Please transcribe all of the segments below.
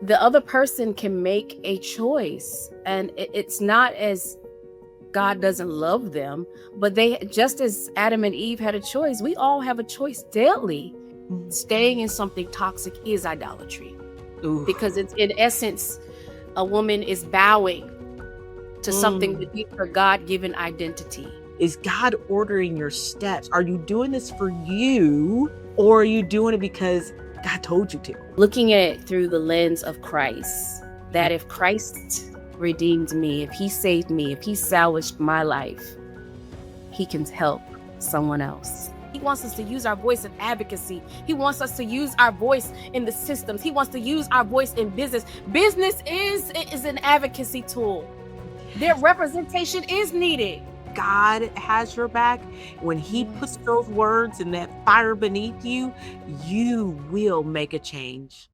the other person can make a choice, and it's not as God doesn't love them, but they, just as Adam and Eve had a choice, we all have a choice daily. Staying in something toxic is idolatry. Ooh. Because it's, in essence, a woman is bowing to something beneath her God-given identity. Is God ordering your steps? Are you doing this for you, or are you doing it because God told you to? Looking at it through the lens of Christ, that if Christ redeemed me, if he saved me, if he salvaged my life, he can help someone else. He wants us to use our voice in advocacy. He wants us to use our voice in the systems. He wants to use our voice in business. Business is an advocacy tool. Their representation is needed. God has your back. When he puts those words and that fire beneath you, you will make a change.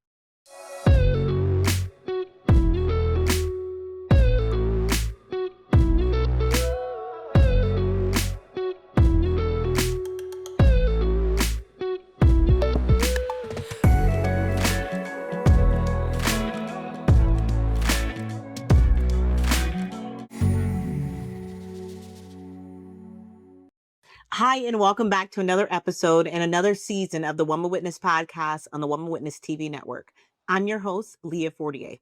Hi, and welcome back to another episode and another season of the Woman Witness podcast on the Woman Witness TV network. I'm your host, Lia Fortier.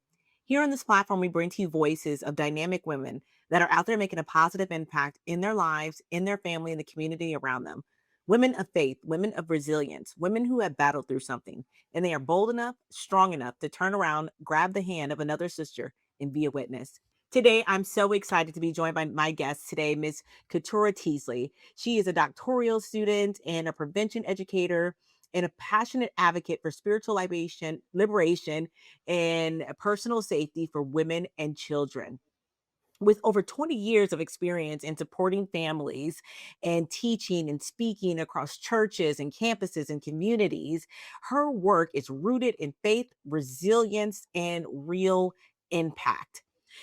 Here on this platform, we bring to you voices of dynamic women that are out there making a positive impact in their lives, in their family, and the community around them. Women of faith, women of resilience, women who have battled through something, and they are bold enough, strong enough to turn around, grab the hand of another sister, and be a witness. Today, I'm so excited to be joined by my guest today, Miss Keturah Teasley. She is a doctoral student and a prevention educator and a passionate advocate for spiritual liberation, and personal safety for women and children. With over 20 years of experience in supporting families and teaching and speaking across churches and campuses and communities, her work is rooted in faith, resilience, and real impact.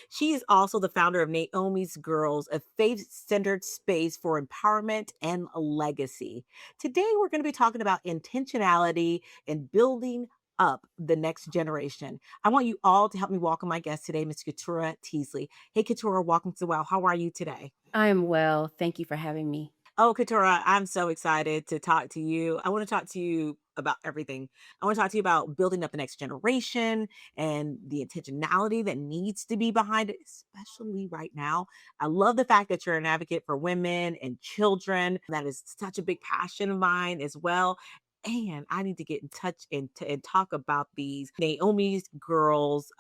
She is also the founder of Naomi's Girls, a faith centered space for empowerment and legacy. Today, we're going to be talking about intentionality and building up the next generation. I want you all to help me welcome my guest today, Ms. Keturah Teasley. Hey, Keturah, welcome to Well. How are you today? I am well. Thank you for having me. Oh, Keturah, I'm so excited to talk to you. I want to talk to you about everything. I want to talk to you about building up the next generation and the intentionality that needs to be behind it, especially right now. I love the fact that you're an advocate for women and children. That is such a big passion of mine as well. And I need to get in touch and talk about these Naomi's Girls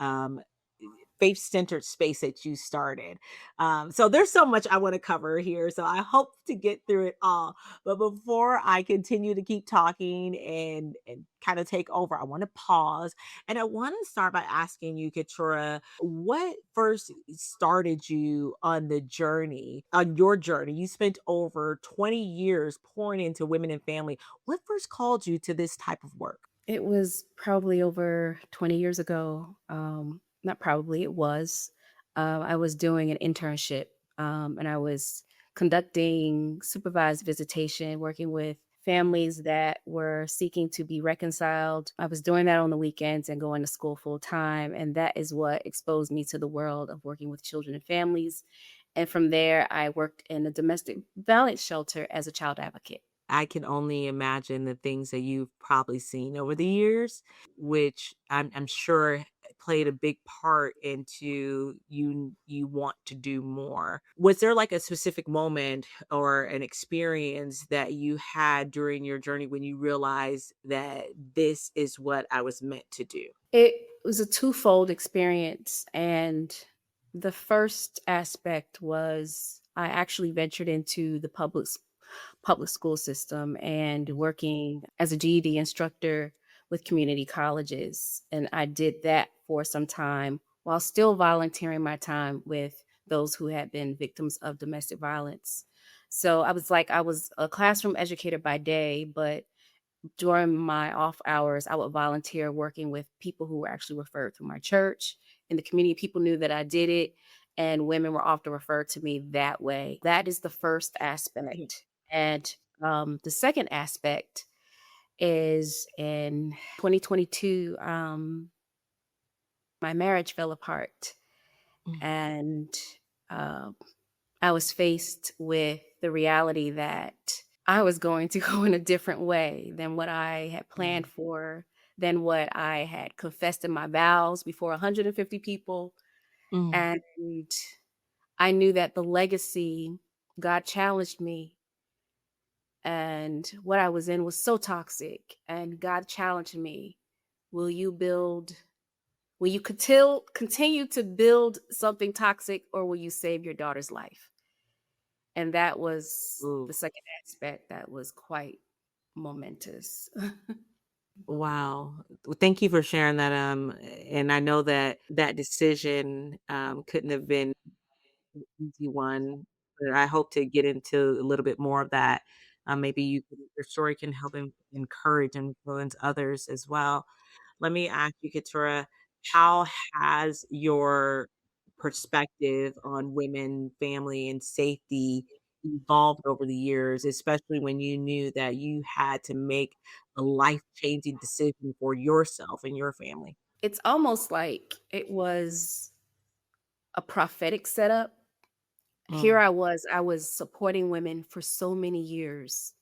faith-centered space that you started. So there's so much I want to cover here. So I hope to get through it all. But before I continue to keep talking and kind of take over, I want to pause. And I want to start by asking you, Keturah, what first started you on the journey, on your journey? You spent over 20 years pouring into women and family. What first called you to this type of work? It was probably over 20 years ago. Not probably, it was. I was doing an internship, and I was conducting supervised visitation, working with families that were seeking to be reconciled. I was doing that on the weekends and going to school full time. And that is what exposed me to the world of working with children and families. And from there, I worked in a domestic violence shelter as a child advocate. I can only imagine the things that you've probably seen over the years, which I'm sure played a big part into you want to do more. Was there like a specific moment or an experience that you had during your journey when you realized that this is what I was meant to do? It was a twofold experience. And the first aspect was I actually ventured into the public school system and working as a GED instructor with community colleges. And I did that for some time while still volunteering my time with those who had been victims of domestic violence. So I was a classroom educator by day, but during my off hours, I would volunteer working with people who were actually referred through my church. In the community, people knew that I did it, and women were often referred to me that way. That is the first aspect. And the second aspect is in 2022. my marriage fell apart, Mm, and um, I was faced with the reality that I was going to go in a different way than what I had planned mm, for, than what I had confessed in my vows before 150 people. mm, And I knew that the legacy, God challenged me, and what I was in was so toxic. And God challenged me, will you build, will you continue to build something toxic, or will you save your daughter's life? And that was ooh, the second aspect that was quite momentous. wow. Well, thank you for sharing that. And I know that that decision couldn't have been an easy one, but I hope to get into a little bit more of that. Maybe your story can help encourage and influence others as well. Let me ask you, Keturah, how has your perspective on women, family, and safety evolved over the years, especially when you knew that you had to make a life-changing decision for yourself and your family? It's almost like it was a prophetic setup. Here Mm, I was supporting women for so many years,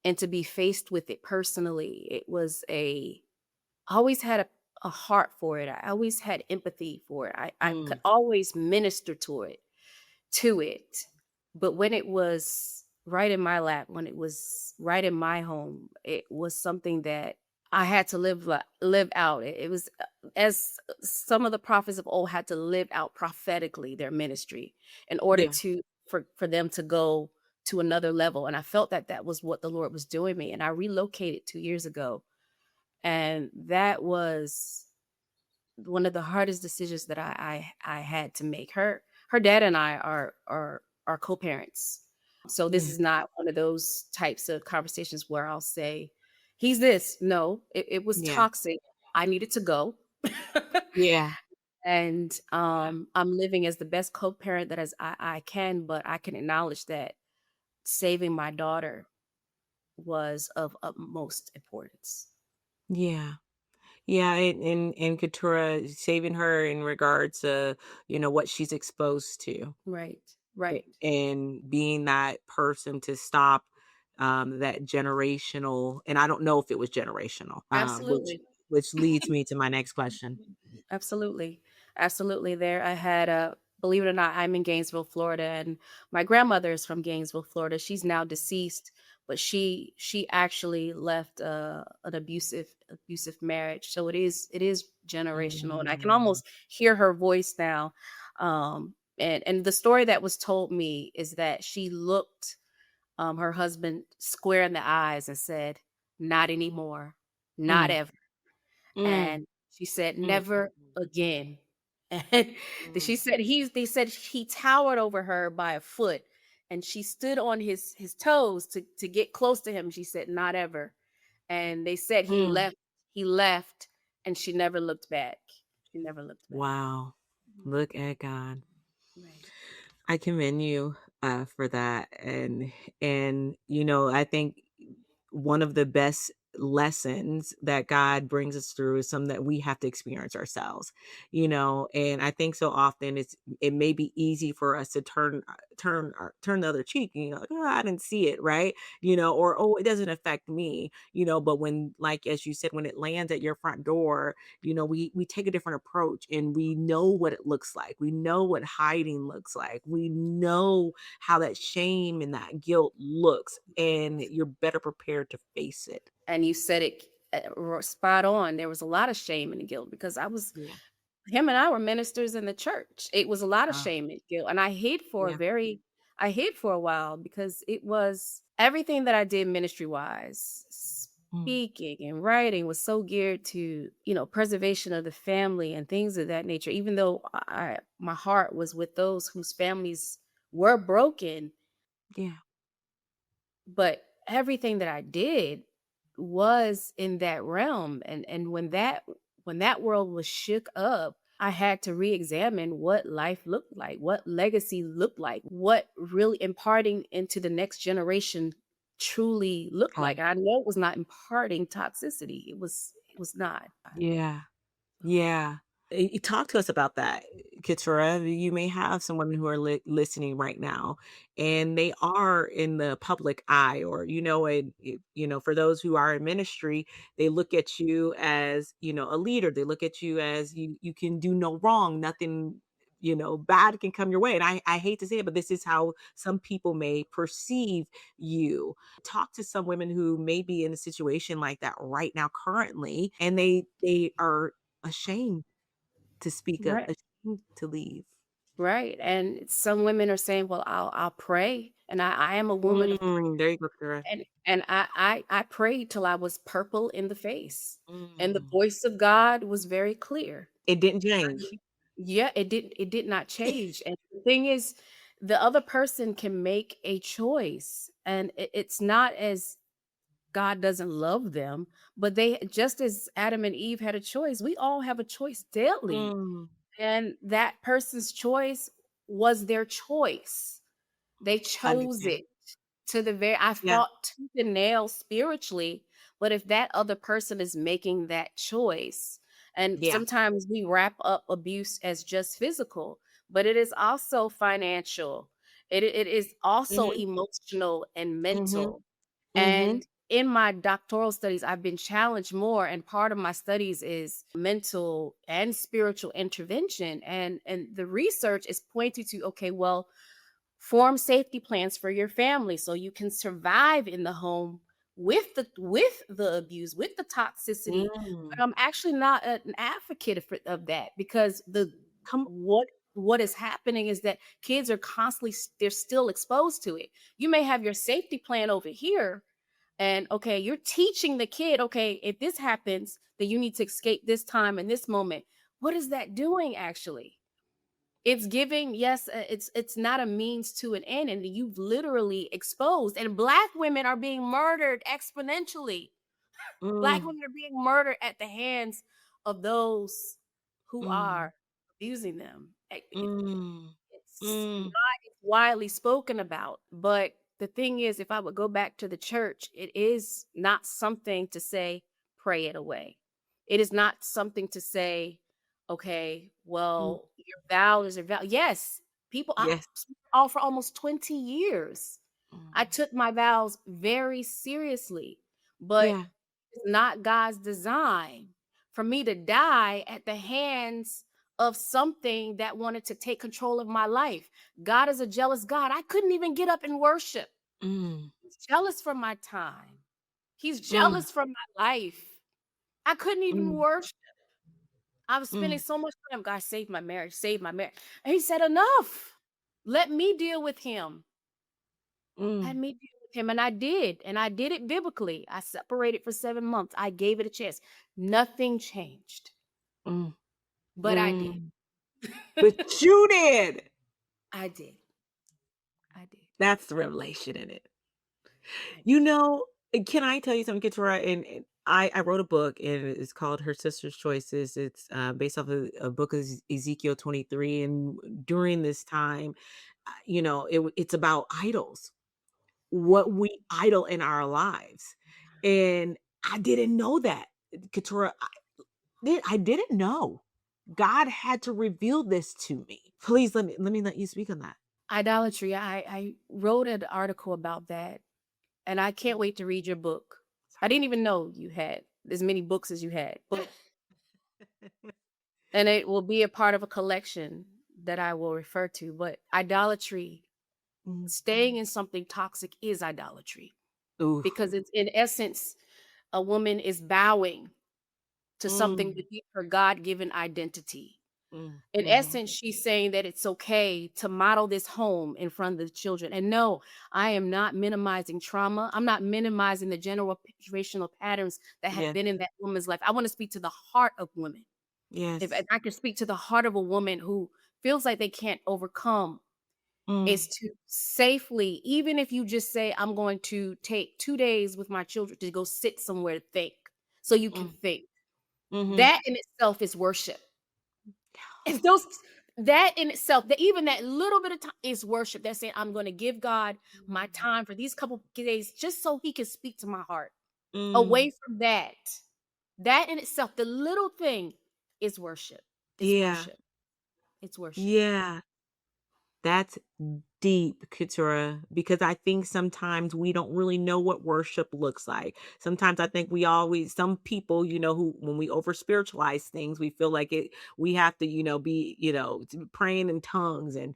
and to be faced with it personally, it was I always had a heart for it. I always had empathy for it. I could mm, always minister to it. But when it was right in my lap, when it was right in my home, it was something that I had to live out. It was as some of the prophets of old had to live out prophetically their ministry in order yeah, to for them to go to another level. And I felt that that was what the Lord was doing me. And I relocated 2 years ago, and that was one of the hardest decisions that I had to make. Her dad and I are co-parents. So this yeah, is not one of those types of conversations where I'll say, he's this. No, it was yeah, toxic. I needed to go. yeah, And I'm living as the best co-parent that as I can, but I can acknowledge that saving my daughter was of utmost importance. yeah. Yeah, and Keturah saving her in regards to, what she's exposed to, Right. Right. and being that person to stop, that generational, and I don't know if it was generational, Absolutely. which leads me to my next question. Absolutely. Absolutely. There I had a believe it or not, I'm in Gainesville, Florida, and my grandmother is from Gainesville, Florida. She's now deceased, but she actually left an abusive marriage. So it is generational, and I can Mm, almost hear her voice now. And the story that was told me is that she looked her husband square in the eyes and said, "Not anymore. Not mm, ever." mm, And she said, mm, "Never again." And mm, she said they said he towered over her by a foot, and she stood on his toes to get close to him. She said, "Not ever." And they said mm. he left, and she never looked back. She never looked back. Wow. Mhm. Look at God. Right. I commend you for that, and I think one of the best lessons that God brings us through is some that we have to experience ourselves, and I think so often it may be easy for us to turn the other cheek, like, oh, I didn't see it, right, or oh, it doesn't affect me, but when, like as you said, when it lands at your front door, we take a different approach, and we know what it looks like. We know what hiding looks like. We know how that shame and that guilt looks, and you're better prepared to face it. And you said it spot on. There was a lot of shame and guilt because I was Yeah. him and I were ministers in the church. It was a lot of Oh, shame and guilt, and yeah. I hid for a while because it was everything that I did ministry-wise, Mm, speaking and writing was so geared to, preservation of the family and things of that nature, even though my heart was with those whose families were broken, yeah. but everything that I did was in that realm, and when that world was shook up, I had to re-examine what life looked like, what legacy looked like, what really imparting into the next generation truly looked like. Right. And I know it was not imparting toxicity. It was not. Yeah. Yeah. Talk to us about that, Keturah. You may have some women who are listening right now, and they are in the public eye, or for those who are in ministry, they look at you as a leader. They look at you as you can do no wrong, nothing bad can come your way. And I hate to say it, but this is how some people may perceive you. Talk to some women who may be in a situation like that right now, currently, and they are ashamed to speak up, Right. ashamed to leave. Right. And some women are saying, well, I'll pray. And I am a woman of prayer. There you go, Kara. And I prayed till I was purple in the face. And the Mm. voice of God was very clear. It didn't change. Yeah, it did not change. And the thing is, the other person can make a choice. And it's not as God doesn't love them, but they, just as Adam and Eve had a choice, we all have a choice daily. Mm. And that person's choice was their choice. They chose Understand. it to the very, I Yeah, fought tooth and nail spiritually, but if that other person is making that choice, and yeah. sometimes we wrap up abuse as just physical, but it is also financial. It is also Mhm, emotional and mhm, mental. mhm, And in my doctoral studies, I've been challenged more, and part of my studies is mental and spiritual intervention. And the research is pointing to, okay, well, form safety plans for your family so you can survive in the home with the abuse, with the toxicity. mm. But I'm actually not an advocate of that, because the Come what is happening is that kids are constantly they're still exposed to it. You may have your safety plan over here, and okay, you're teaching the kid, okay, if this happens, then you need to escape this time and this moment. What is that doing actually? It's giving, yes, it's not a means to an end, and you've literally exposed. And Black women are being murdered exponentially. Black mm, women are being murdered at the hands of those who mm, are abusing them. mm, It's mm, not widely spoken about, but the thing is, if I would go back to the church, it is not something to say, pray it away. It is not something to say, okay, mm. well, your vow is a vow. Yes, people, Yes. all for almost 20 years. I Mm. took my vows very seriously, but Yeah. it's not God's design for me to die at the hands of something that wanted to take control of my life. God is a jealous God. I couldn't even get up and worship. Mm, He's jealous for my time. He's mm, jealous for my life. I couldn't even mm, worship. I was spending mm, so much time. God, save my marriage, save my marriage. And he said, enough. Let me deal with him. Let mm, me deal with him. And I did. And I did it biblically. I separated for 7 months. I gave it a chance. Nothing changed. mm, But I did. mm. But you did. I did. I did. That's the revelation in it. I You did. know, can I tell you something, Keturah? And I wrote a book, and it's called Her Sister's Choices. It's based off of a book of Ezekiel 23. And during this time, it's about idols, what we idol in our lives. And I didn't know that, Keturah. I didn't know. God had to reveal this to me. Please let me let you speak on that. Idolatry. I wrote an article about that, and I can't wait to read your book. I didn't even know you had as many books as you had, but and it will be a part of a collection that I will refer to. But idolatry, Mm. staying in something toxic, is idolatry, Ooh. because it's in essence a woman is bowing to something Mm, beneath her God-given identity. mm, In mhm. essence, she's saying that it's okay to model this home in front of the children. And no, I am not minimizing trauma. I'm not minimizing the generational patterns that have Yes, been in that woman's life. I want to speak to the heart of women. If yes. I could speak to the heart of a woman who feels like they can't overcome, Mm, is to safely, even if you just say, I'm going to take 2 days with my children to go sit somewhere to think, so you can mm, think. mhm. That in itself is worship. It's those that in itself, that even that little bit of time is worship. That's saying, I'm going to give God my Mm, time for these couple days just so he can speak to my heart. mm, Away from that, that in itself, the little thing is worship. It's Yeah. worship. It's worship. Yeah. That's deep, Keturah, because I think sometimes we don't really know what worship looks like. Sometimes I think some people, who, when we over spiritualize things, we feel like we have to, be, praying in tongues and,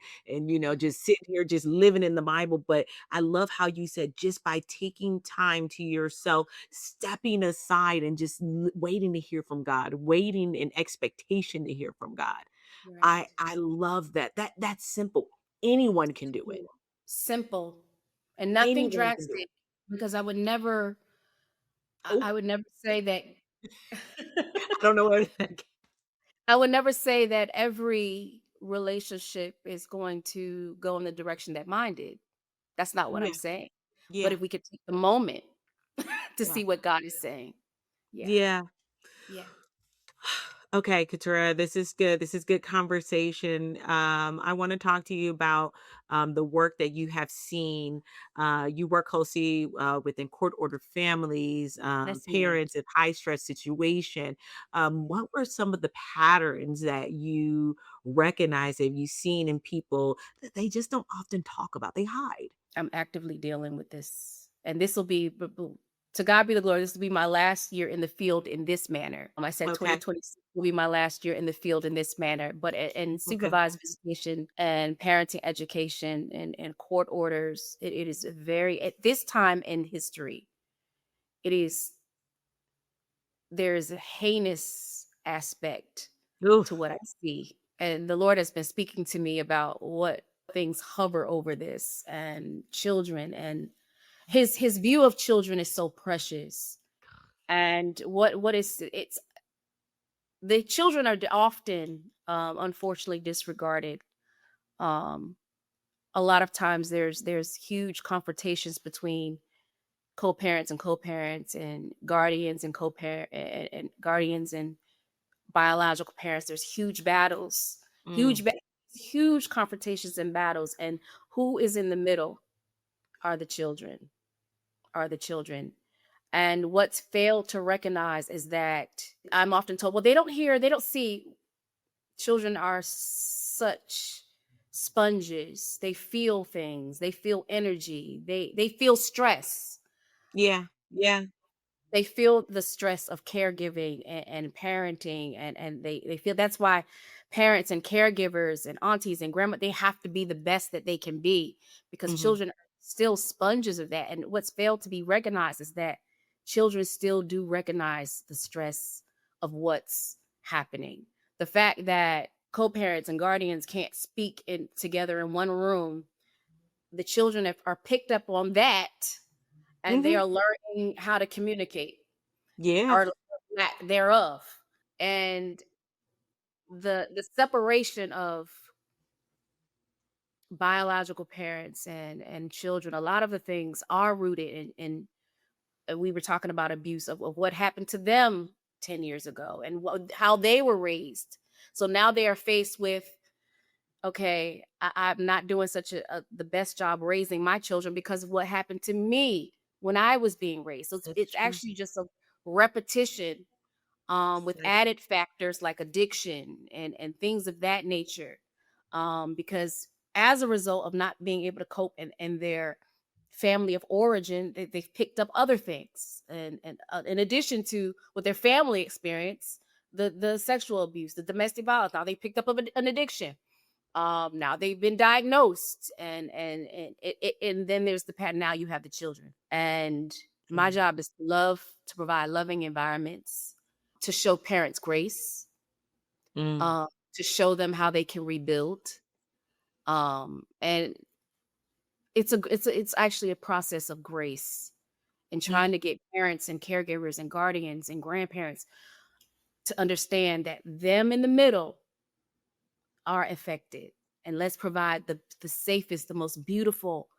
just sitting here, just living in the Bible. But I love how you said, just by taking time to yourself, stepping aside and just waiting to hear from God, waiting in expectation to hear from God. I Right. I love that. That's simple. Anyone can do it. Simple. Simple. And nothing Anyone can do drastic, it. because Oh, I would never say that I don't know what I would never say that every relationship is going to go in the direction that mine did. That's not what I'm Yeah, saying. But yeah, if we could take the moment to yeah, see what God is saying. Yeah. yeah. Yeah. Okay, Katura, this is good. This is good conversation. I want to talk to you about the work that you have seen. You work closely within court ordered families, That's me. parents in high stress situation. What were some of the patterns that you recognize that you've seen in people that they just don't often talk about? They hide. I'm actively dealing with this. And this will be to God be the glory. This will be my last year in the field in this manner. I said Okay. 2026 will be my last year in the field in this manner, but in Okay. supervised visitation and parenting education and court orders, it is a very, at this time in history, it is, there's a heinous aspect to Oof. what I see. And the Lord has been speaking to me about what things hover over this and children, and his view of children is so precious. And what is it's the children are often unfortunately disregarded. Um a lot of times there's huge confrontations between co-parents and co-parents and guardians and co-parent and guardians and biological parents. There's huge battles, Mm, huge confrontations and battles, and who is in the middle are the children, are the children. And what's failed to recognize is that I'm often told, well, they don't hear, they don't see. Children are such sponges. They feel things, they feel energy, they feel stress. yeah. Yeah. They feel the stress of caregiving and parenting, and they feel that's why parents and caregivers and aunties and grandma, they have to be the best that they can be, because Hmm. children are still sponges of that. And what's failed to be recognized is that children still do recognize the stress of what's happening. The fact that co-parents and guardians can't speak in together in one room, the children are picked up on that, and they Hmm. are learning how to communicate Yeah. or lack thereof. And the separation of biological parents and children, a lot of the things are rooted in we were talking about abuse of what happened to them 10 years ago and how they were raised. So now they are faced with, okay, I'm not doing the best job raising my children because of what happened to me when I was being raised. So That's it's true. actually just a repetition, with That's added factors like addiction and things of that nature. Because as a result of not being able to cope in their family of origin, they've picked up other things, and in addition to what their family experienced, the sexual abuse, the domestic violence. Now they picked up an addiction. Now they've been diagnosed, and then there's the pattern. Now you have the children, and my true. job is to provide loving environments, to show parents grace, Mm, to show them how they can rebuild. And it's actually a process of grace and yeah. trying to get parents and caregivers and guardians and grandparents to understand that them in the middle are affected. And let's provide the safest, the most beautiful,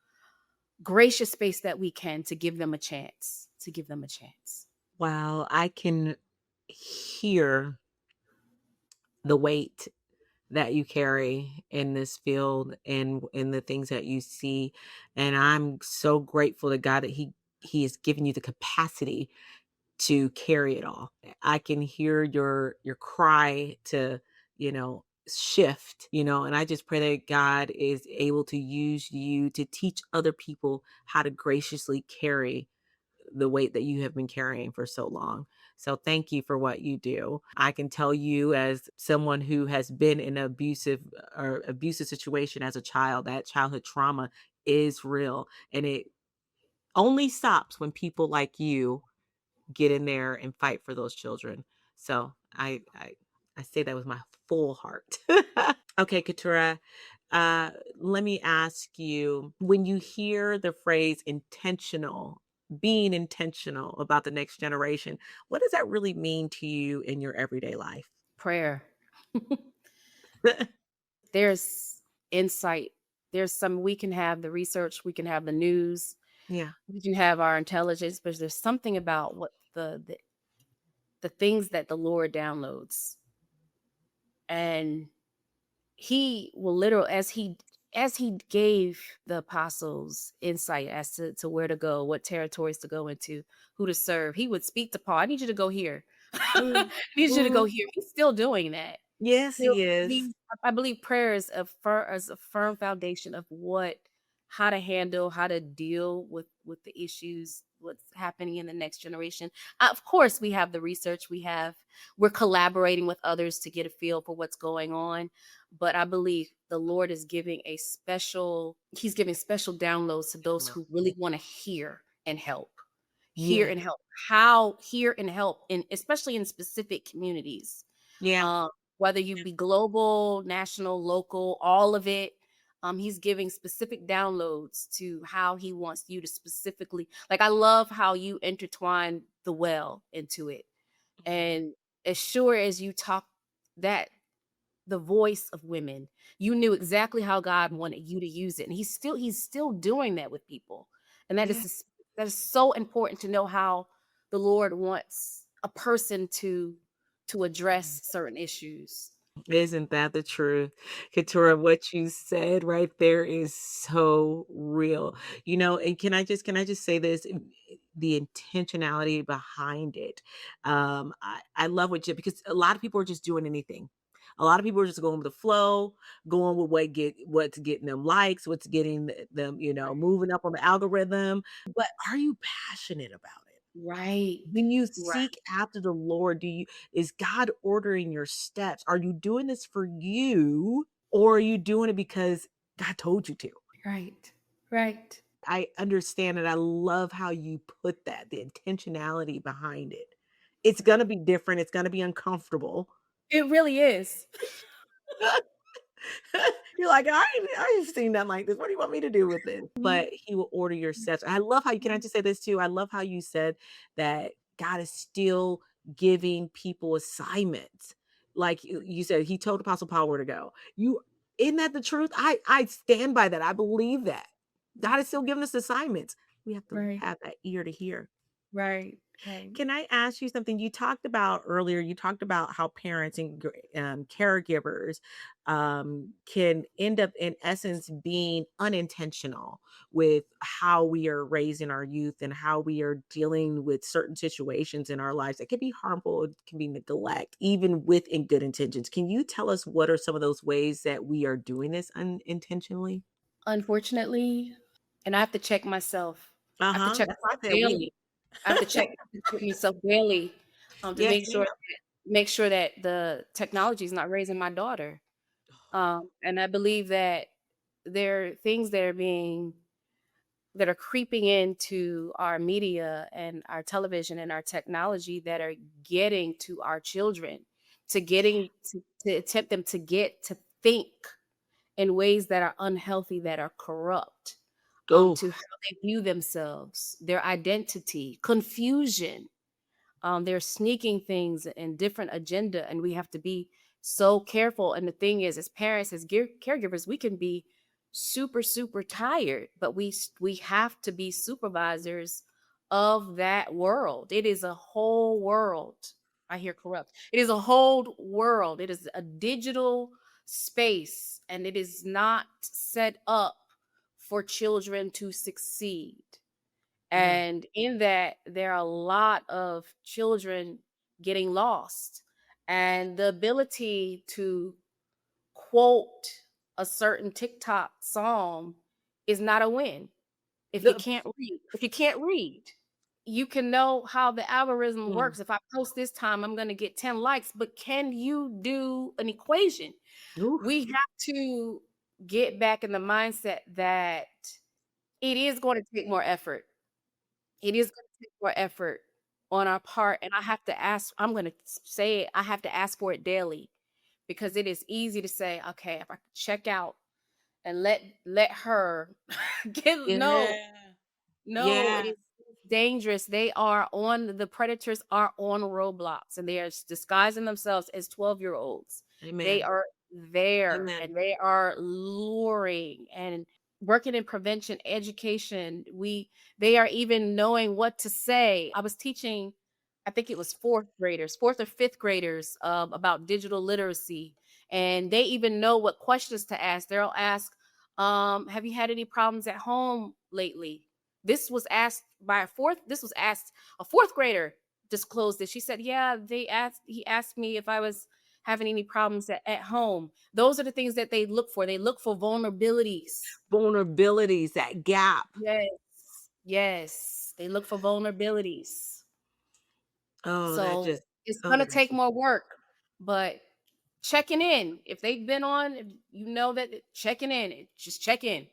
gracious space that we can to give them a chance, to give them a chance. Wow. I can hear the weight that you carry in this field and in the things that you see. And I'm so grateful to God that He has given you the capacity to carry it all. I can hear your cry to, shift, and I just pray that God is able to use you to teach other people how to graciously carry the weight that you have been carrying for so long. So thank you for what you do. I can tell you, as someone who has been in an abusive situation as a child, that childhood trauma is real, and it only stops when people like you get in there and fight for those children. So I say that with my full heart. Okay, Keturah, let me ask you, when you hear the phrase intentional, being intentional about the next generation, what does that really mean to you in your everyday life? Prayer. There's insight. There's some we can have the research, we can have the news, Yeah. we can have our intelligence, but there's something about what the things that the Lord downloads. And he will literally, as he gave the apostles insight as to where to go, what territories to go into, who to serve, he would speak to Paul. I need you to go here. I Mm, need you to go mhm. here. He's still doing that. Yes, Still, he is. I believe prayer is a firm foundation of how to handle, how to deal with the issues, what's happening in the next generation. Of course, we have the research, we're collaborating with others to get a feel for what's going on, but I believe the Lord is he's giving special downloads to those who really want to hear Yeah. and help, how hear and help, and especially in specific communities, Yeah. um, whether you be global, national, local, all of it. He's giving specific downloads to how he wants you to specifically, like, I love how you intertwine the well into it. Mhm. And as sure as you talk that the voice of women, you knew exactly how God wanted you to use it. And he's still doing that with people. And Yeah. that is so important to know how the Lord wants a person to address certain issues. Isn't that the truth? Keturah, what you said right there is so real. And can I just say this? The intentionality behind it. I love what you, because a lot of people are just doing anything. A lot of people are just going with the flow, going with what's getting them likes, what's getting them, moving up on the algorithm. But are you passionate about it? Right. When you Right. seek after the Lord, is God ordering your steps? Are you doing this for you, or are you doing it because God told you to? Right. Right. I understand and I love how you put that, the intentionality behind it. It's gonna be different, it's gonna be uncomfortable. It really is. You're like, I ain't seen nothing like this. What do you want me to do with this? But he will order your steps. I love how you, can I just say this too? I love how you said that God is still giving people assignments. Like you said, he told Apostle Paul where to go. Isn't that the truth? I stand by that. I believe that. God is still giving us assignments. We have to Right. have that ear to hear. Right. Right. Can I ask you something? You talked about earlier, you talked about how parents and caregivers can end up, in essence, being unintentional with how we are raising our youth and how we are dealing with certain situations in our lives that can be harmful, it can be neglect, even within good intentions. Can you tell us what are some of those ways that we are doing this unintentionally? Unfortunately, and I have to check myself. I have to Uh-huh. check That's why myself I said we. daily. I have to check myself daily, to Yes, ma'am. make sure that the technology is not raising my daughter. And I believe that there are things that are creeping into our media and our television and our technology that are getting to our children, to attempt them to get to think in ways that are unhealthy, that are corrupt, Oh, to how they view themselves, their identity, confusion. They're sneaking things and different agenda, and we have to be so careful. And the thing is, as parents, as caregivers, we can be super, super tired, but we have to be supervisors of that world. It is a whole world. I hear corrupt. It is a whole world. It is a digital space, and it is not set up for children to succeed. mm, And in that, there are a lot of children getting lost. And the ability to quote a certain TikTok song is not a win. The If you can't read, you can know how the algorithm mm, works. If I post this time, I'm gonna get 10 likes, but can you do an equation? oof, We have to get back in the mindset that it is going to take more effort. It is gonna take more effort on our part, and I have to ask I'm gonna say it, I have to ask for it daily because it is easy to say, "Okay, if I could check out and let her get." No, yeah, no, it yeah, is dangerous. The predators are on Roblox, and they are disguising themselves as 12-year-olds. They amen, are there, amen. and they are luring and working in prevention education. We They are even knowing what to say. I was teaching, I think it was 4th graders, 4th or 5th graders, about digital literacy, and they even know what questions to ask. They'll ask, "Have you had any problems at home lately?" This was asked a 4th grader disclosed this. She said, "Yeah, he asked me if I was having any problems at home." Those are the things that they look for. They look for vulnerabilities. Vulnerabilities, that gap. Yes. Yes. They look for vulnerabilities. Oh, that So just it's oh, gonna that take just more work, but checking in. If they've been on, if you know that checking in, just check in.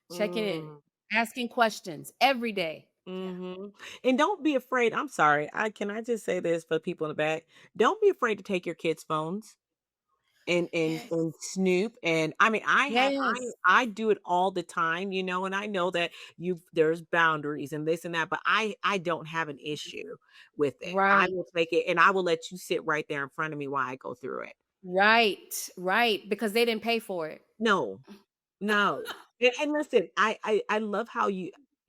Checking in, mm, asking questions every day. Yeah. mhm, and don't be afraid. I'm sorry, I just say this for people in the back? Don't be afraid to take your kids' phones. And Yes. Snoop, and I mean, Yes. I do it all the time, and I know that there's boundaries and this and that, but I don't have an issue with it. I Right. will take it, and I will let you sit right there in front of me while I go through it. Right. Right. Because they didn't pay for it. No, no. And listen, I love how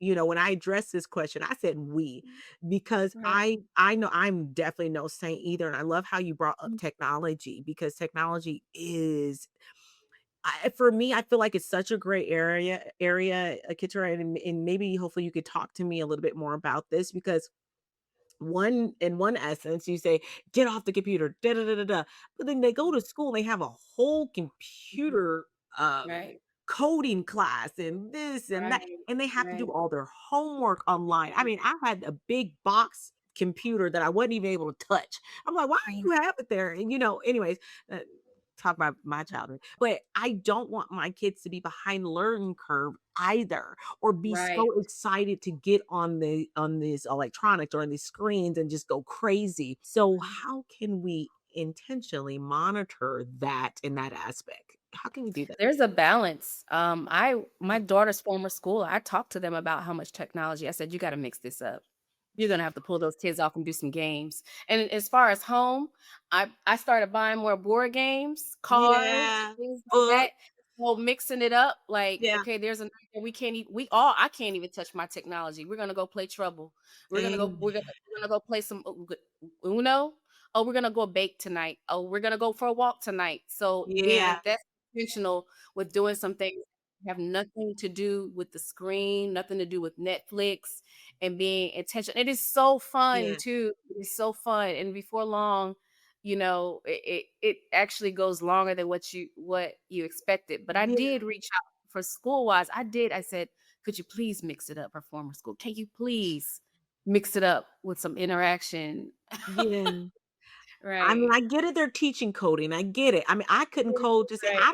when I address this question, I said "we" because Right. I know I'm definitely no saint either, and I love how you brought up Mm. technology because technology is for me, I feel like it's such a gray area, Keturah, and maybe hopefully you could talk to me a little bit more about this because in one essence, you say, "Get off the computer, da da da da da," but then they go to school, and they have a whole Mhm. computer, Right. coding class and this and that, Right. and they have to do Right. all their homework online. I mean, I had a big box computer that I wasn't even able to touch. I'm like, "Why Mhm. do you have it there?" And, anyways, uh, talk about my childhood, but I don't want my kids to be behind the learning curve either or be Right. so excited to get on these electronics or on these screens and just go crazy. So Right. how can we intentionally monitor that in that aspect? How can we do that? There's a balance. My daughter's former school, I talked to them about how much technology. I said, "You gotta mix this up. You're gonna have to pull those kids off and do some games." And as far as home, I started buying more board games, cards, Yeah. things like Book. that. So mixing it up, like, Yeah. okay, there's a night that we can't even we all I can't even touch my technology. We're gonna go play Trouble. Amen. We're gonna go play some Uno. Oh, we're gonna go bake tonight. Oh, we're gonna go for a walk tonight. So Yeah. then that's intentional with doing some things that have nothing to do with the screen, nothing to do with Netflix, and being intentional. It is so fun Yeah. too. It is so fun, and before long, it actually goes longer than what you expected. But I Yeah. did reach out for school wise. I did. I said, "Could you please mix it up for former school? Can you please mix it up with some interaction?" Yeah. I mean, Right. I get it, they're teaching coding, I get it. I mean, I couldn't code, just say, Right. I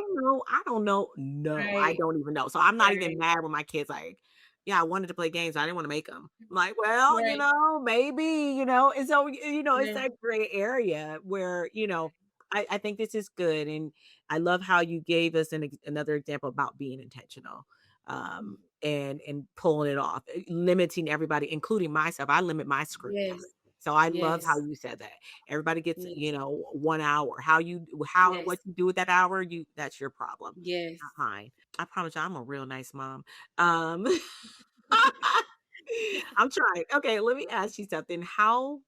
don't know." No, I Right. don't even know. So I'm not even Right. mad when my kids like, "Yeah, I wanted to play games, I didn't wanna make them." I'm like, "Well, Right. maybe," and so, it's Yeah. that gray area where, I think this is good, and I love how you gave us another example about being intentional, and pulling it off, limiting everybody, including myself. I limit my screen time. Yes. So I love how Yes. you said that. Everybody gets, Yes. 1 hour. What Yes. you do with that hour, that's your problem, Yes. not mine. I promise you I'm a real nice mom. Um, I'm trying. Okay, let me ask you something. How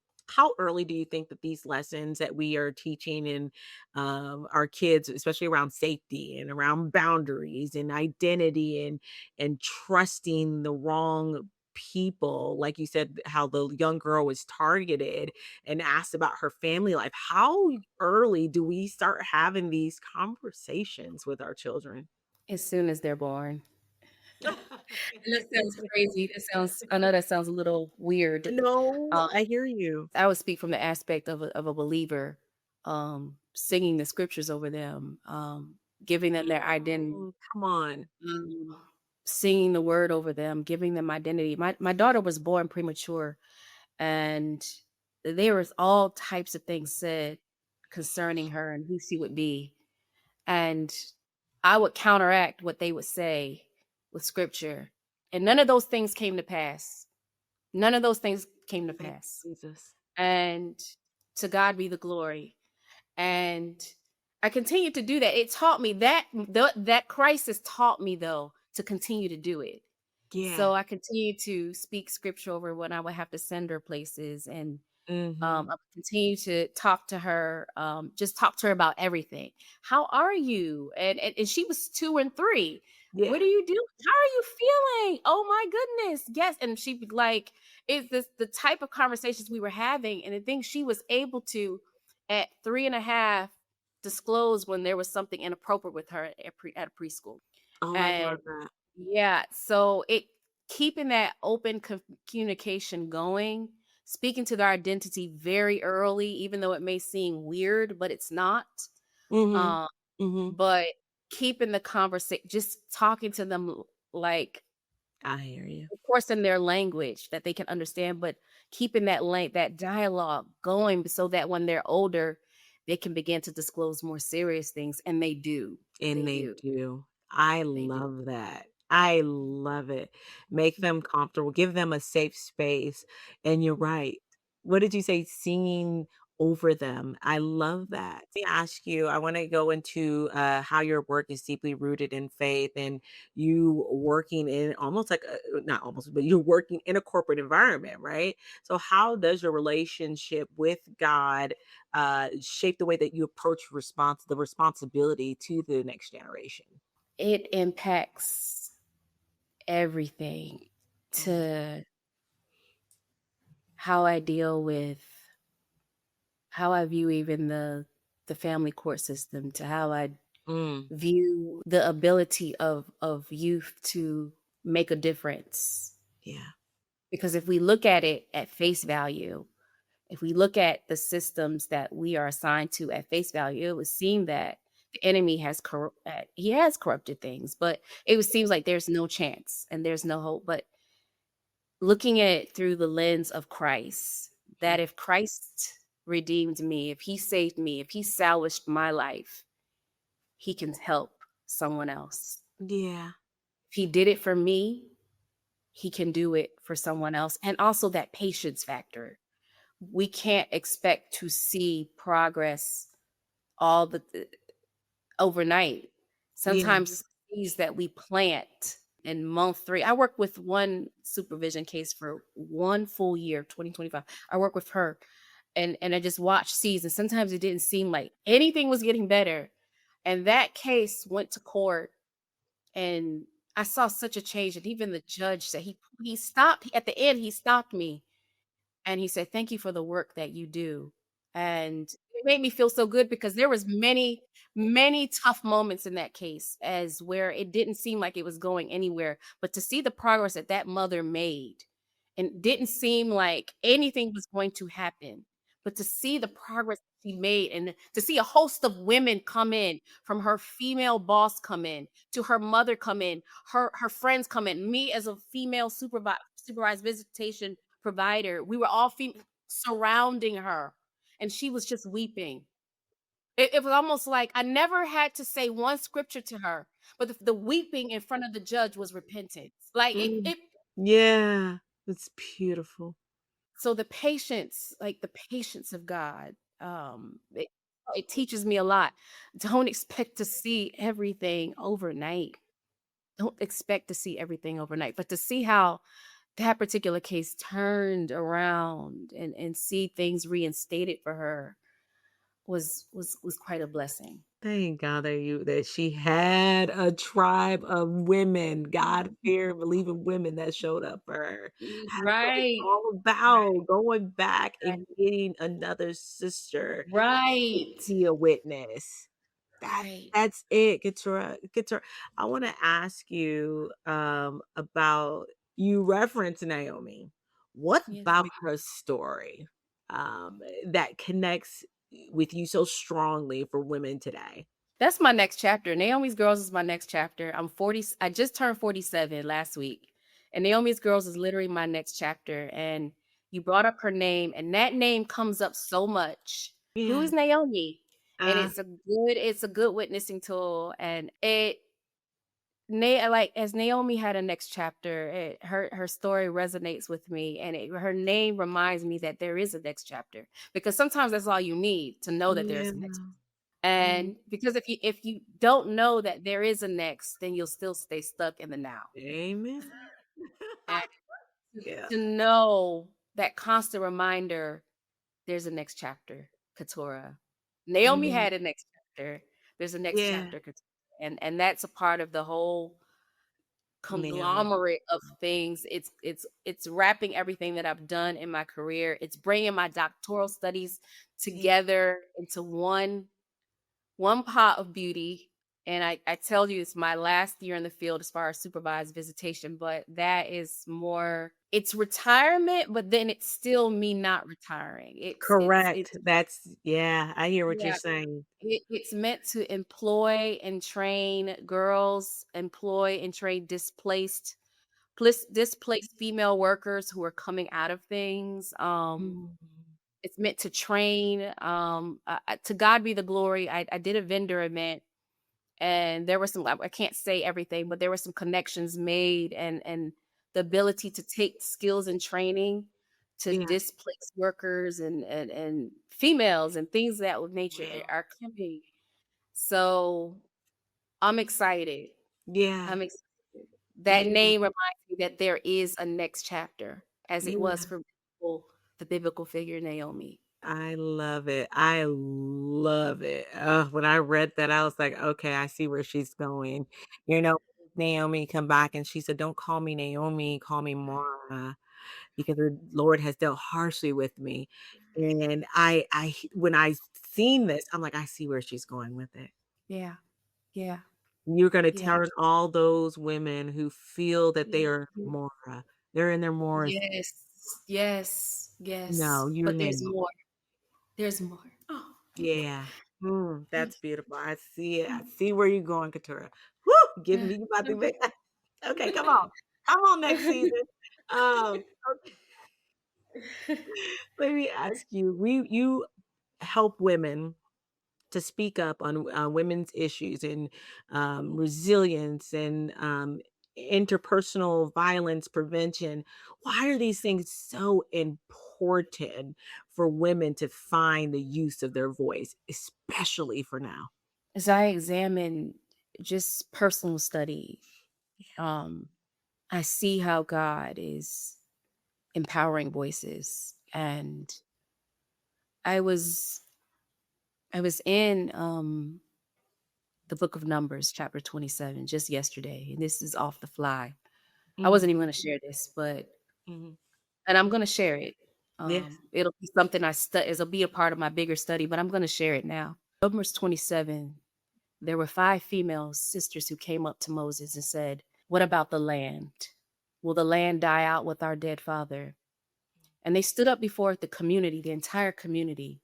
early do you think that these lessons that we are teaching in our kids, especially around safety and around boundaries and identity and trusting the wrong people, like you said, how the young girl was targeted and asked about her family life. How early do we start having these conversations with our children? As soon as they're born. And that sounds crazy. I know that sounds a little weird. No, Um, I hear you. I would speak from the aspect of a believer, singing the scriptures over them, giving them their identity, Oh, come on. um, singing the word over them, giving them identity. My daughter was born premature, and there was all types of things said concerning her and who she would be. And I would counteract what they would say with scripture. And none of those things came to pass. None of those things came to Thank pass. you, Jesus. And to God be the glory. And I continued to do that. It taught me that crisis taught me though to continue to do it. Yeah. So I continued to speak scripture over when I would have to send her places, and Mhm. I continue to talk to her, just talk to her about everything. How are you? And she was 2 and 3. What Yeah. are you doing? How are you feeling? Oh my goodness. Yes. And she'd be like, it's this the type of conversations we were having. And the thing she was able to at 3 and a half disclose when there was something inappropriate with her at a preschool. Oh, I And love that. yeah, so it keeping that open communication going, speaking to their identity very early, even though it may seem weird, but it's not. Mhm. Um, Mhm. but keeping the conversation, just talking to them like, I hear you. of course, in their language that they can understand, but keeping that dialogue going so that when they're older, they can begin to disclose more serious things, and they do. And They they do. do. I They do. love that. I love it. Make them comfortable, give them a safe space, and you're right. What did you say? Singing over them. I love that. Let me ask you, I wanna go into, how your work is deeply rooted in faith and you working in almost like a not almost, but you're working in a corporate environment, right? So how does your relationship with God shape the way that you approach the responsibility to the next generation? It impacts everything, Mm, to how I deal with how I view even the family court system, to how I mm, view the ability of youth to make a difference. yeah, Because if we look at it at face value, if we look at the systems that we are assigned to at face value, it would seem that the enemy he has corrupted things, but it would seems like there's no chance and there's no hope. But looking at it through the lens of Christ, yeah, that if Christ redeemed me, if he saved me, if he salvaged my life, he can help someone else. yeah, If he did it for me, he can do it for someone else. And also that patience factor. We can't expect to see progress all the overnight. yeah. Sometimes seeds that we plant in month 3. I worked with one supervision case for 1 full year, 2025. I worked with her, and I just watched seeds, and sometimes it didn't seem like anything was getting better. And that case went to court, and I saw such a change, and even the judge said he stopped at the end, he stopped me and he said, "Thank you for the work that you do." And it made me feel so good because there was many tough moments in that case as where it didn't seem like it was going anywhere, but to see the progress that that mother made, and didn't seem like anything was going to happen, but to see the progress she made, and to see a host of women come in, from her female boss come in, to her mother come in, her friends come in, me as a female supervised visitation provider, we were all surrounding her, and she was just weeping. It was almost like I never had to say one scripture to her, but the weeping in front of the judge was repentance. Like Mm, it. yeah, it's beautiful. So the patience, like the patience of God, it teaches me a lot. Don't expect to see everything overnight. Don't expect to see everything overnight, but to see how that particular case turned around, and see things reinstated for her was quite a blessing. Thank God that she had a tribe of women, God-fearing, believing women that showed up for her. That's what it's Right. all about, going back and getting another sister to Right. be a witness. That Right. that's it, Keturah. I wanna ask you, about you referenced Naomi. What Yes. about her story, that connects with you so strongly for women today? That's my next chapter. Naomi's Girls is my next chapter. I'm 40. I just turned 47 last week. And Naomi's Girls is literally my next chapter. And you brought up her name, and that name comes up so much. Who Yeah. is Naomi? And Uh, it's a good witnessing tool. And like as Naomi had a next chapter, her story resonates with me, and her name reminds me that there is a next chapter, because sometimes that's all you need to know that there's yeah. a next. Mm, And because if you don't know that there is a next, then you'll still stay stuck in the now. amen. And Yeah. to know that constant reminder, there's a next chapter, Keturah. Naomi Mhm. had a next chapter. There's a next Yeah. chapter, Keturah. And that's a part of the whole Naomi. conglomerate of things. It's wrapping everything that I've done in my career. It's bringing my doctoral studies Yeah. together into one pot of beauty. And I tell you, it's my last year in the field as far as supervised visitation, but that is more, it's retirement, but then it's still me not retiring. Correct. That's yeah, I hear what you're Yeah, saying. it's meant to employ and train girls, employ and train displaced female workers who are coming out of things. Mhm. It's meant to train. To God be the glory. I did a vendor event, and there were some, I can't say everything, but there were some connections made, and the ability to take skills and training to Yeah. displaced workers and females and things of that with nature Wow. are coming. So I'm excited. Yeah. I'm excited. That Yeah. name reminds me that there is a next chapter, as it was Yeah. for the biblical figure Naomi. I love it. I love it. When I read that, I was like, okay, I see where she's going. You know, Naomi come back and she said, don't call me Naomi, call me Mara, because the Lord has dealt harshly with me. And when I seen this, I'm like, I see where she's going with it. Yeah, yeah, You're gonna yeah. turn all those women who feel that they are Mhm. Mara. They're in their Mara. Yes, yes, yes. No, you're But there's now. more. There's more. Oh, Yeah. That's yes. beautiful. I see it. I Mm, see where you're going, Keturah. Woo! Give yeah. me you about to make okay, come on. Come on next season. Okay. Let me ask you, you help women to speak up on women's issues and resilience and interpersonal violence prevention. Why are these things so important for women to find the use of their voice, especially for now? As I examine just personal study, um, I see how God is empowering voices. And I was I was in the book of Numbers, chapter 27, just yesterday, and this is off the fly. I Mm, wasn't even gonna share this, mhm. and I'm gonna share it. Yes. It'll be something it'll be a part of my bigger study, but I'm gonna share it now. Numbers 27, there were 5 female sisters who came up to Moses and said, "What about the land? Will the land die out with our dead father?" And they stood up before the community, the entire community.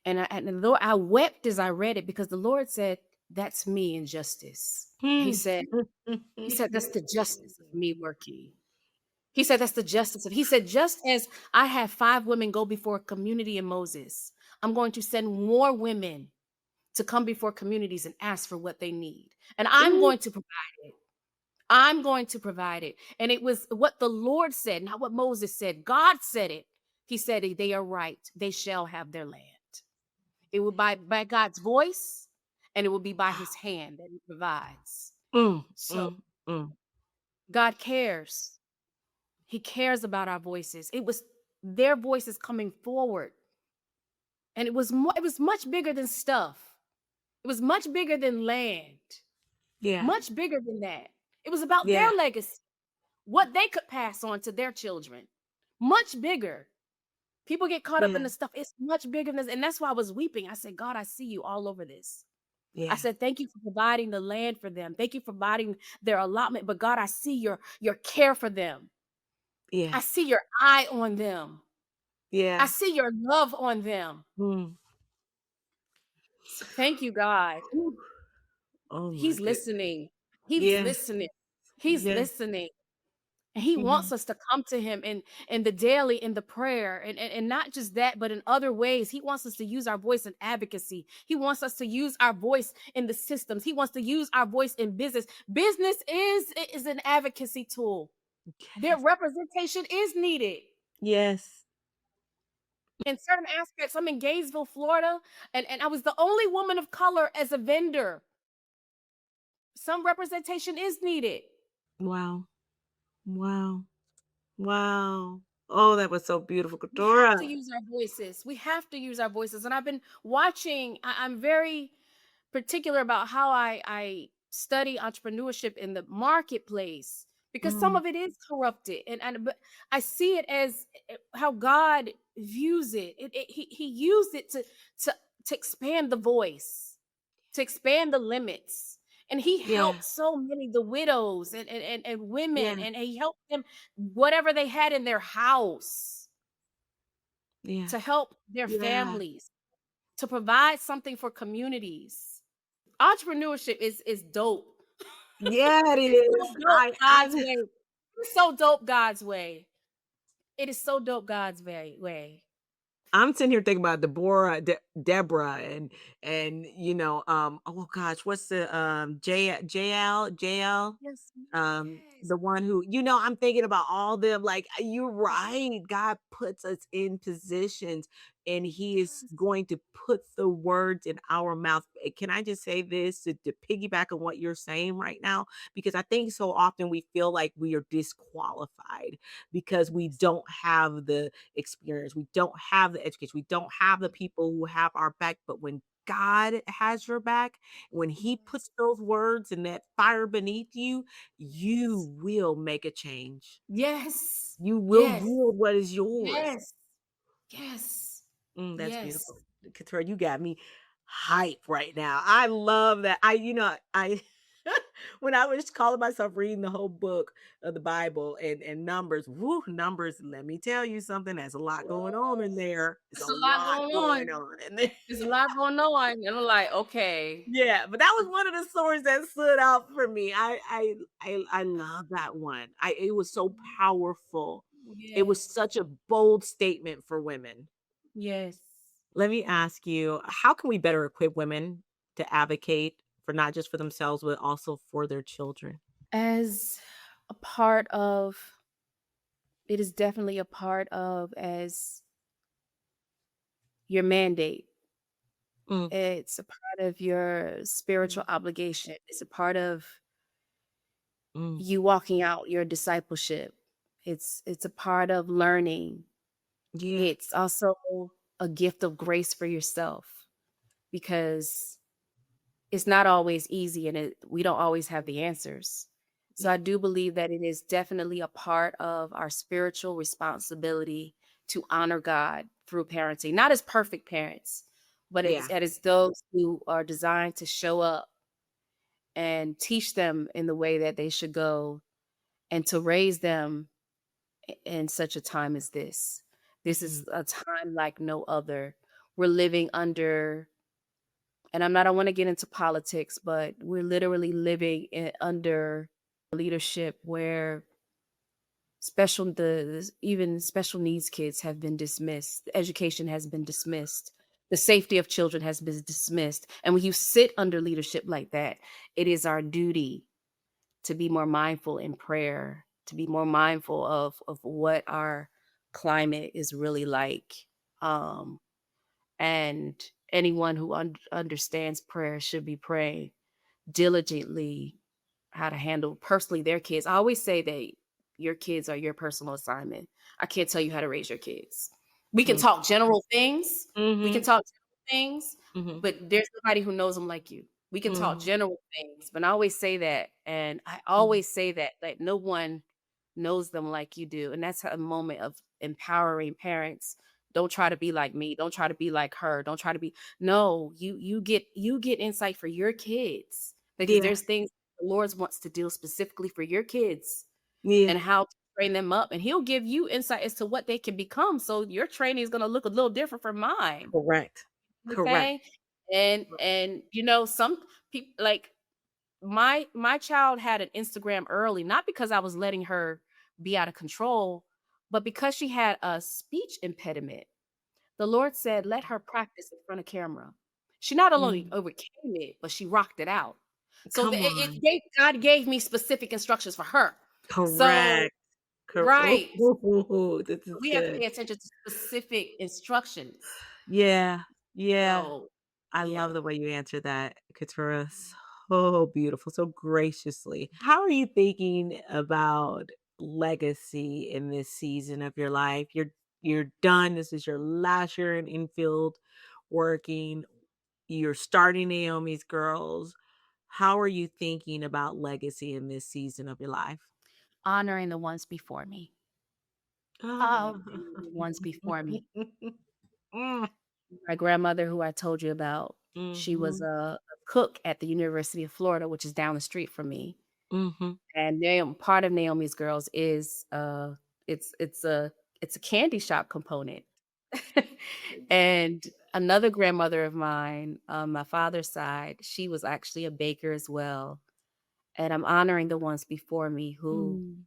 And the Lord, I wept as I read it, because the Lord said, "That's me in justice." He Hmm. said, He said, "That's the justice of me working." He said, "That's the justice of." He said, "Just as I had 5 women go before a community in Moses, I'm going to send more women to come before communities and ask for what they need. And I'm Ooh, going to provide it. I'm going to provide it." And it was what the Lord said, not what Moses said. God said it. He said, "They are right. They shall have their land." It will by God's voice, and it will be by his hand that he provides. mm, So mm, mm. God cares. He cares about our voices. It was their voices coming forward. And it was much bigger than stuff. It was much bigger than land, Yeah. much bigger than that. It was about Yeah. their legacy, what they could pass on to their children. Much bigger. People get caught up in Yeah. the stuff. It's much bigger than this. And that's why I was weeping. I said, God, I see you all over this. I Yeah. said, thank you for providing the land for them. Thank you for providing their allotment. But God, I see your care for them. Yeah. I see your eye on them. I Yeah. see your love on them. Mm. So thank you, God. Whew. Oh my He's goodness. listening. He's Yes. listening. He's Yes. listening. And he wants Mhm. us to come to him in the daily, in the prayer, and not just that, but in other ways. He wants us to use our voice in advocacy. He wants us to use our voice in the systems. He wants to use our voice in business. Business is an advocacy tool. Their Yes. representation is needed Yes. in certain aspects. I'm in Gainesville, Florida, and I was the only woman of color as a vendor. Some representation is needed. Wow. Wow. Wow. Oh, that was so beautiful, We have to Keturah. use our voices. We have to use our voices. And I've been watching, I'm very particular about how I study entrepreneurship in the marketplace because some Mm. of it is corrupted. But I see it as how God views it. He used it to to expand the voice, to expand the limits. And he Yeah. helped so many, the widows and women, Yeah. and he helped them whatever they had in their house Yeah. to help their Yeah. families, to provide something for communities. Entrepreneurship is dope. Yeah, it It's so is. dope God's I way. It's so dope God's way. It is so dope God's way. I'm sitting here thinking about Deborah and oh gosh, what's the JL Yes, yes, the one who, I'm thinking about all them, like, you're right. God puts us in positions and he is yes, going to put the words in our mouth. Can I just say this to piggyback on what you're saying right now? Because I think so often we feel like we are disqualified because we yes, don't have the experience. We don't have the education. We don't have the people who have our back. But when God has your back, when he puts yes, those words and that fire beneath you, you yes, will make a change. yes, You will yes, yield what is yours. yes, yes, That's yes. beautiful. Katura, you got me hype right now. I love that. I when I was calling myself reading the whole book of the Bible and numbers, woo, numbers, let me tell you something. There's a lot going on in there. There's There's a a lot lot going going on. on in there. There's a lot going on. And I'm like, okay. Yeah, but that was one of the stories that stood out for me. I love that one. It was so powerful. It was Yes. such a bold statement for women. Yes. Let me ask you, how can we better equip women to advocate for not just for themselves, but also for their children? As a part of, it is definitely a part of as your mandate. Mm, It's a part of your spiritual obligation. It's a part of mm, you walking out your discipleship. It's a part of learning. yeah, It's also a gift of grace for yourself because it's not always easy and we don't always have the answers. So yeah, I do believe that it is definitely a part of our spiritual responsibility to honor God through parenting, not as perfect parents, but yeah, as those who are designed to show up and teach them in the way that they should go and to raise them in such a time as this. This mm, is a time like no other. We're living under, and I don't want to get into politics, but we're literally living under leadership where even special needs kids have been dismissed. Education has been dismissed. The safety of children has been dismissed. And when you sit under leadership like that, it is our duty to be more mindful in prayer, to be more mindful of what our climate is really like. Um, and anyone who understands prayer should be praying diligently how to handle personally their kids. I always say that your kids are your personal assignment. I can't tell you how to raise your kids. We can mm, talk general things. We can mhm, talk general things, Mhm. but there's nobody who knows them like you. We can talk Mhm. general things, but I always say that, and I Mhm. always say that no one knows them like you do, and that's a moment of empowering parents. Don't try to be like me. Don't try to be like her. Don't try to be no. You get insight for your kids because Yeah. there's things the Lord wants to do specifically for your kids Yeah. and how to train them up, and He'll give you insight as to what they can become. So your training is going to look a little different from mine. Correct. You know what I'm Correct. saying? And some people like my child had an Instagram early, not because I was letting her be out of control, but because she had a speech impediment. The Lord said, "Let her practice in front of camera." She not only Mm. overcame it, but she rocked it out. So Come on. God gave me specific instructions for her. So Correct. right, This is we have to good. pay attention to specific instructions. Yeah. Yeah. So I yeah. love the way you answer that, Keturah. So beautiful, so graciously. How are you thinking about legacy in this season of your life? You're done. This is your last year in infield working. You're starting Naomi's Girls. How are you thinking about legacy in this season of your life? Honoring the ones before me. Ah. Honoring the ones before me. Mm. My grandmother, who I told you about, she was Mhm. a cook at the University of Florida, which is down the street from me. Mhm. And part of Naomi's Girls is it's it's a it's a candy shop component. And another grandmother of mine, on my father's side, she was actually a baker as well. And I'm honoring the ones before me Mm.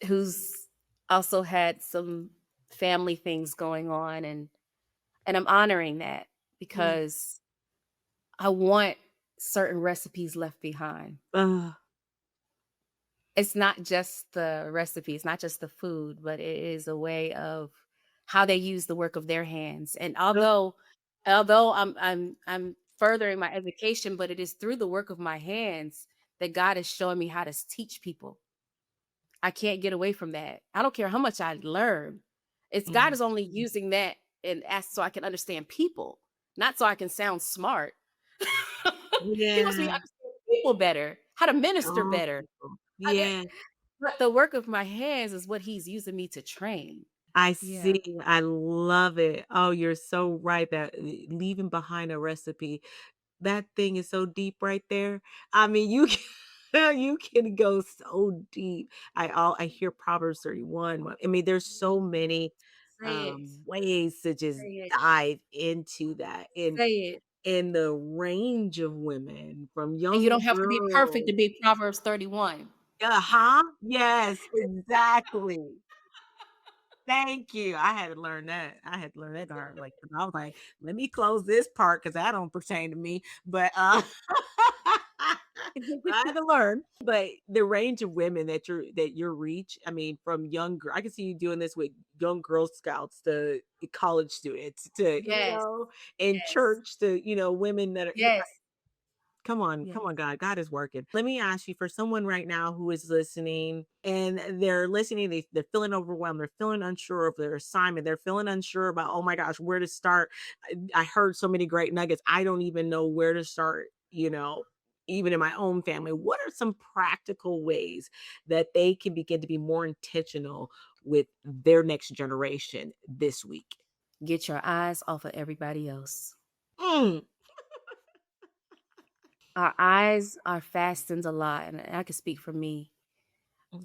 who's also had some family things going on, and I'm honoring that Yeah. because I want certain recipes left behind. Ugh. It's not just the recipe, it's not just the food, but it is a way of how they use the work of their hands. And although I'm furthering my education, but it is through the work of my hands that God is showing me how to teach people. I can't get away from that. I don't care how much I learn. It's God Mm. is only using that and ask so I can understand people, not so I can sound smart. He wants me to Yeah. understand people better, how to minister Oh, better. people. I get Yeah, but the work of my hands is what he's using me to train. I Yeah. see. I love it. Oh, you're so right that leaving behind a recipe, that thing is so deep right there. I mean, you can you can go so deep. I hear Proverbs 31. I mean, there's so many Say it. ways to just Say it. dive into that Say it. in the range of women from And you young don't have to be perfect girls. to be Proverbs 31. Uh-huh. Yes, exactly. Thank you. I had to learn that. I had to learn that the hard way 'cause I was like, "Let me close this part because that don't pertain to me." But, I had to learn. But the range of women that you reach, I mean, from young girl I can see you doing this with young Girl Scouts to college students to, Yes. in Yes. church to, women that are Yes. come Yes. on, God. God is working. Let me ask you for someone right now who is listening and they're listening, they're feeling overwhelmed, they're feeling unsure of their assignment, they're feeling unsure about, oh my gosh, where to start. I heard so many great nuggets. I don't even know where to start, even in my own family. What are some practical ways that they can begin to be more intentional with their next generation this week? Get your eyes off of everybody else. Mm. Our eyes are fastened a lot, and I can speak for me.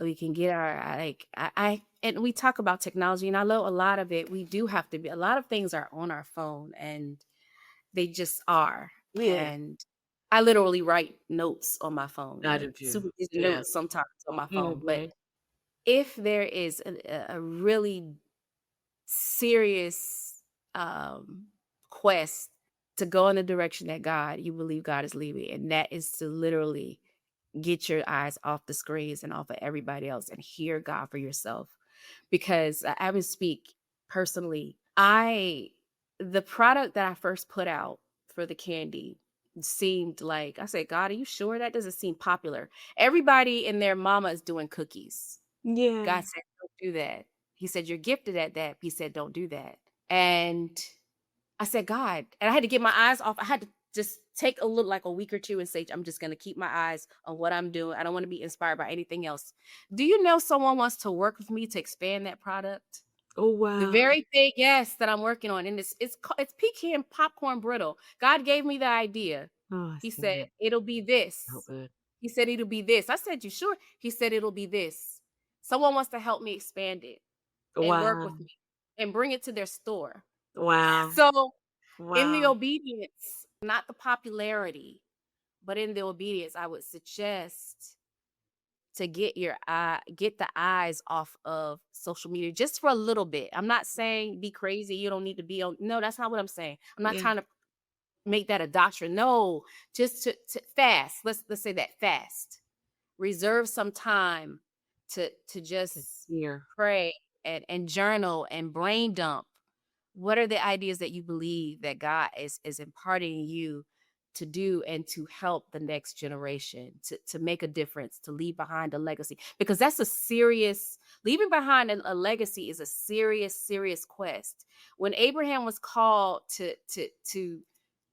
We can get our like I and we talk about technology, and I know a lot of it. We do have to be. A lot of things are on our phone, and they just are. Yeah, And I literally write notes on my phone, I do like too. supervision Yeah. notes sometimes on my phone. But Mhm. if there is a really serious quest to go in the direction that you believe God is leading, and that is to literally get your eyes off the screens and off of everybody else and hear God for yourself. Because I would speak personally. The product that I first put out for the candy seemed like, I said, God, are you sure that doesn't seem popular? Everybody and their mama is doing cookies. Yeah. God said, don't do that. He said, you're gifted at that. He said, don't do that. And I said, God, and I had to get my eyes off. I had to just take a look like a week or two and say, I'm just going to keep my eyes on what I'm doing. I don't want to be inspired by anything else. Do you know someone wants to work with me to expand that product? Oh, The wow. very thing, yes, that I'm working on, and it's pecan popcorn brittle. God gave me the idea. Oh, I He see said, it. "It'll be So this." good. He said, "It'll be this." I said, "You sure?" He said, "It'll be this." Someone wants to help me expand it and work Wow. with me and bring it to their store. Wow. So, in the Wow. obedience, not the popularity, but in the obedience, I would suggest to get the eyes off of social media just for a little bit. I'm not saying be crazy, you don't need to be on, no, that's not what I'm saying. I'm not Yeah. trying to make that a doctrine. No, just to fast. Let's say that fast. Reserve some time to To just hear. pray and journal and brain dump. What are the ideas that you believe that God is imparting in you to do and to help the next generation, to make a difference, to leave behind a legacy? Because that's a serious leaving behind a legacy is a serious quest. When Abraham was called to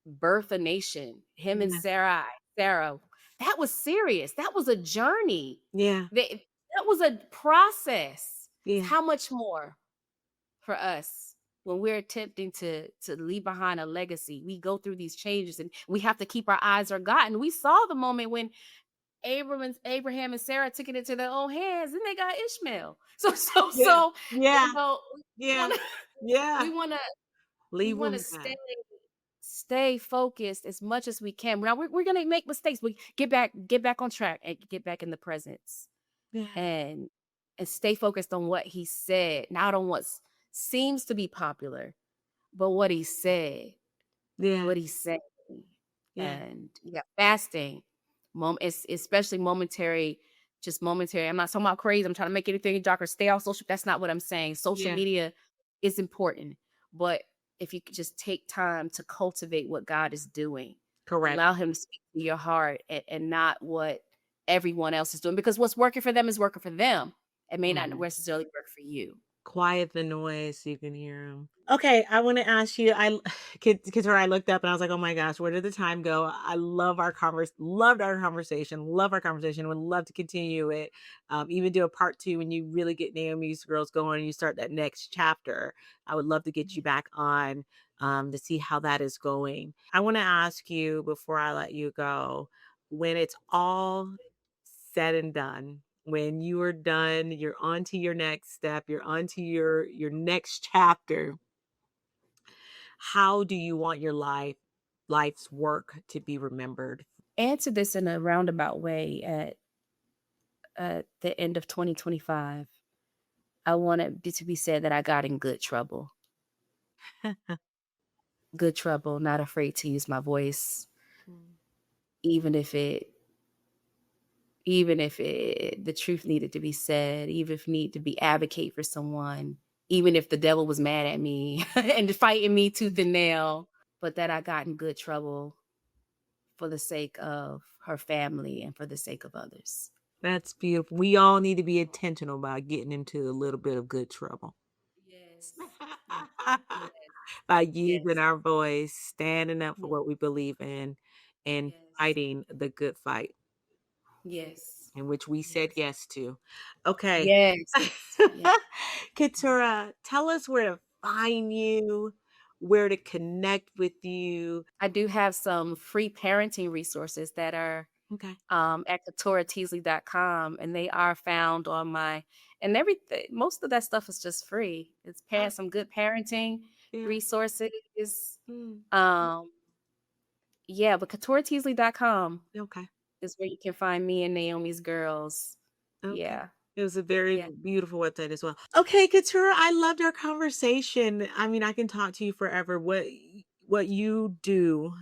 birth a nation, him and Yeah. Sarah, that was serious. That was a journey. Yeah. That was a process. Yeah. How much more for us when we're attempting to leave behind a legacy? We go through these changes and we have to keep our eyes on God. And we saw the moment when Abraham and Sarah took it into their own hands and they got Ishmael. So so Yeah. so Yeah. you know, we Yeah. wanna Yeah. we wanna we Leave wanna them stay back. stay focused as much as we can. Now we're gonna make mistakes, but get back on track and get back in the presence Yeah. and stay focused on what he said, not on what seems to be popular, but what he said, Yeah. what he said. Yeah. And yeah, fasting, especially momentary, just momentary. I'm not talking about crazy. I'm trying to make anything darker. Stay off social. That's not what I'm saying. Social Yeah. media is important, but if you could just take time to cultivate what God is doing, Correct. allow Him to speak to your heart and not what everyone else is doing, because what's working for them is working for them. It may not Mhm. necessarily work for you. Quiet the noise so you can hear them. Okay, I wanna ask you, Keturah, I looked up and I was like, "Oh my gosh, where did the time go?" I love our conversation, would love to continue it, even do a part 2 when you really get Naomi's girls going and you start that next chapter. I would love to get you back on, to see how that is going. I wanna ask you before I let you go, when it's all said and done, when you are done, you're on to your next step, you're on to your next chapter, how do you want your life's work to be remembered? Answer this in a roundabout way at the end of 2025. I want it to be said that I got in good trouble. Good trouble, not afraid to use my voice, Mm. even if it the truth needed to be said, even if need to be advocate for someone, even if the devil was mad at me and fighting me tooth and nail, but that I got in good trouble for the sake of her family and for the sake of others. That's beautiful. We all need to be intentional about getting into a little bit of good trouble. Yes. Yes. Yes. By using Yes. our voice, standing up for Yes. what we believe in, and Yes. fighting the good fight. Yes. In which we said Yes. yes to. Okay. Yes. Yes. Keturah, tell us where to find you, where to connect with you. I do have some free parenting resources that are Okay. at keturahteasley.com, and they are found on my and everything. Most of that stuff is just free. It's Uh, some good parenting yeah. resources. Mm, Um, yeah, but keturahteasley.com okay. is where you can find me and Naomi's girls. Okay. Yeah. It was a very Yeah. beautiful website as well. Okay, Keturah, I loved our conversation. I mean, I can talk to you forever. What you do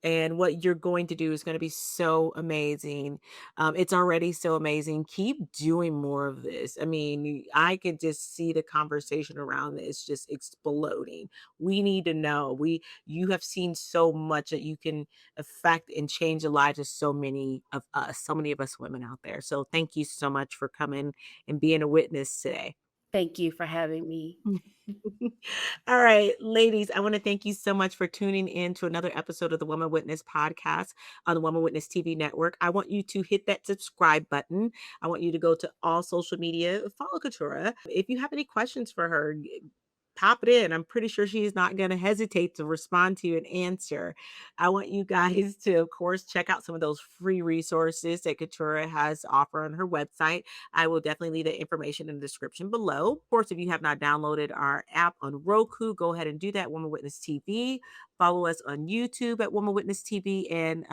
and what you're going to do is going to be so amazing. It's already so amazing. Keep doing more of this. I mean, I could just see the conversation around this just exploding. We need to know. You have seen so much that you can affect and change the lives of so many of us women out there. So thank you so much for coming and being a witness today. Thank you for having me. All right, ladies, I want to thank you so much for tuning in to another episode of the Woman Witness podcast on the Woman Witness TV network. I want you to hit that subscribe button. I want you to go to all social media, follow Keturah. If you have any questions for her, pop it in. I'm pretty sure she's not going to hesitate to respond to you and answer. I want you guys to, of course, check out some of those free resources that Keturah has to offer on her website. I will definitely leave the information in the description below. Of course, if you have not downloaded our app on Roku, go ahead and do that. Woman Witness TV. Follow us on YouTube at Woman Witness TV, and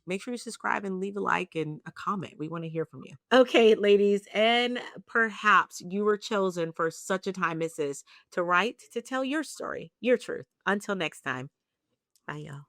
make sure you subscribe and leave a like and a comment. We want to hear from you. Okay, ladies, and perhaps you were chosen for such a time as this to write, to tell your story, your truth. Until next time, bye, y'all.